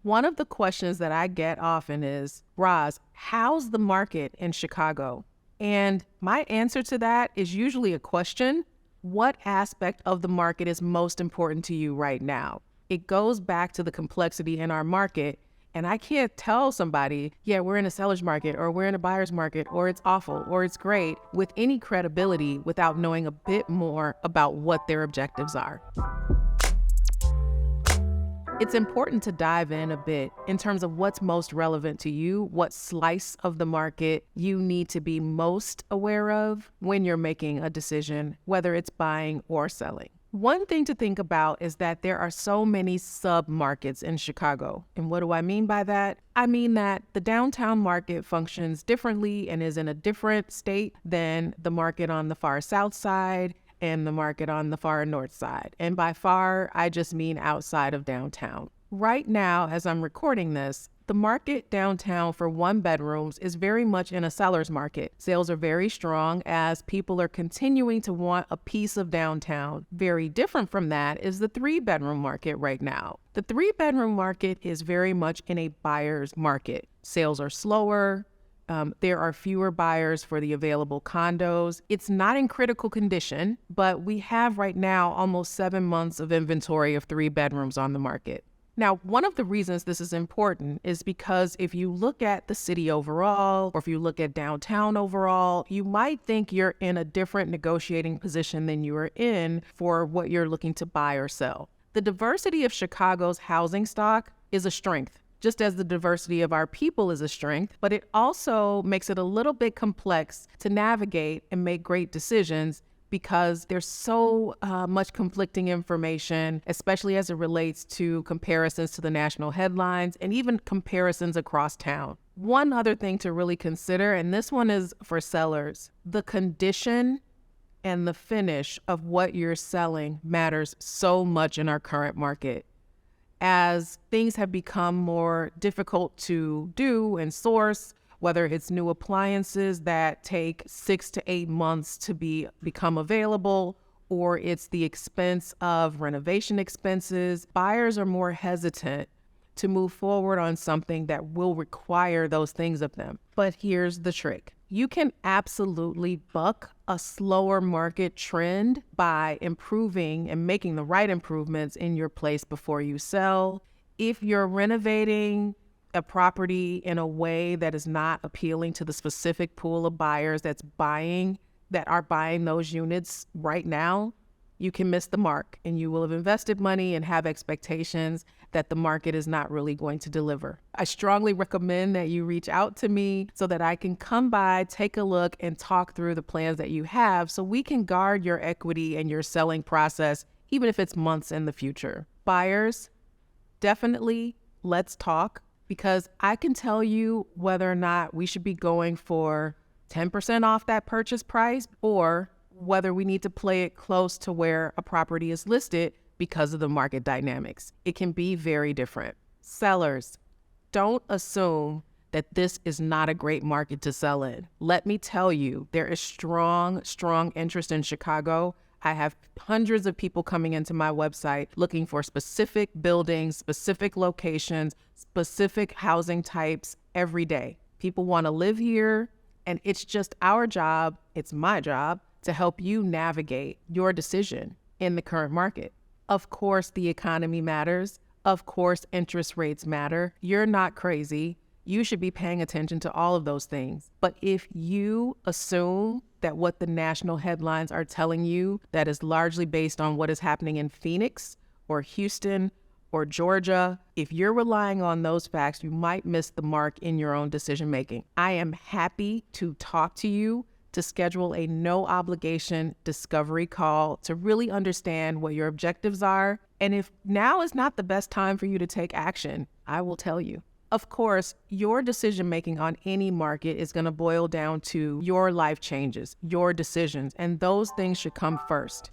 One of the questions that I get often is, Roz, how's the market in Chicago? And my answer to that is usually a question. What aspect of the market is most important to you right now? It goes back to the complexity in our market. And I can't tell somebody, yeah, we're in a seller's market or we're in a buyer's market or it's awful or it's great with any credibility without knowing a bit more about what their objectives are. It's important to dive in a bit in terms of what's most relevant to you, what slice of the market you need to be most aware of when you're making a decision, whether it's buying or selling. One thing to think about is that there are so many submarkets in Chicago. And what do I mean by that? I mean that the downtown market functions differently and is in a different state than the market on the far south side and the market on the far north side. And by far, I just mean outside of downtown. Right now, as I'm recording this, the market downtown for one bedrooms is very much in a seller's market. Sales are very strong as people are continuing to want a piece of downtown. Very different from that is the 3-bedroom market right now. The 3-bedroom market is very much in a buyer's market. Sales are slower. There are fewer buyers for the available condos. It's not in critical condition, but we have right now almost 7 months of inventory of 3 bedrooms on the market. Now, one of the reasons this is important is because if you look at the city overall, or if you look at downtown overall, you might think you're in a different negotiating position than you are in for what you're looking to buy or sell. The diversity of Chicago's housing stock is a strength, just as the diversity of our people is a strength, but it also makes it a little bit complex to navigate and make great decisions because there's so much conflicting information, especially as it relates to comparisons to the national headlines and even comparisons across town. One other thing to really consider, and this one is for sellers, the condition and the finish of what you're selling matters so much in our current market. As things have become more difficult to do and source, whether it's new appliances that take 6 to 8 months to become available, or it's the expense of renovation expenses, buyers are more hesitant to move forward on something that will require those things of them. But here's the trick. You can absolutely buck a slower market trend by improving and making the right improvements in your place before you sell. If you're renovating a property in a way that is not appealing to the specific pool of buyers that are buying those units right now, you can miss the mark and you will have invested money and have expectations that the market is not really going to deliver. I strongly recommend that you reach out to me so that I can come by, take a look, and talk through the plans that you have so we can guard your equity and your selling process, even if it's months in the future. Buyers, definitely let's talk, because I can tell you whether or not we should be going for 10% off that purchase price or whether we need to play it close to where a property is listed because of the market dynamics. It can be very different. Sellers, don't assume that this is not a great market to sell in. Let me tell you, there is strong interest in Chicago. I have hundreds of people coming into my website looking for specific buildings, specific locations, specific housing types every day. People want to live here, and it's just our job, it's my job, to help you navigate your decision in the current market. Of course, the economy matters. Of course, interest rates matter. You're not crazy. You should be paying attention to all of those things. But if you assume that what the national headlines are telling you that is largely based on what is happening in Phoenix or Houston or Georgia, if you're relying on those facts, you might miss the mark in your own decision making. I am happy to talk to you, to schedule a no obligation discovery call to really understand what your objectives are. And if now is not the best time for you to take action, I will tell you. Of course, your decision making on any market is going to boil down to your life changes, your decisions, and those things should come first.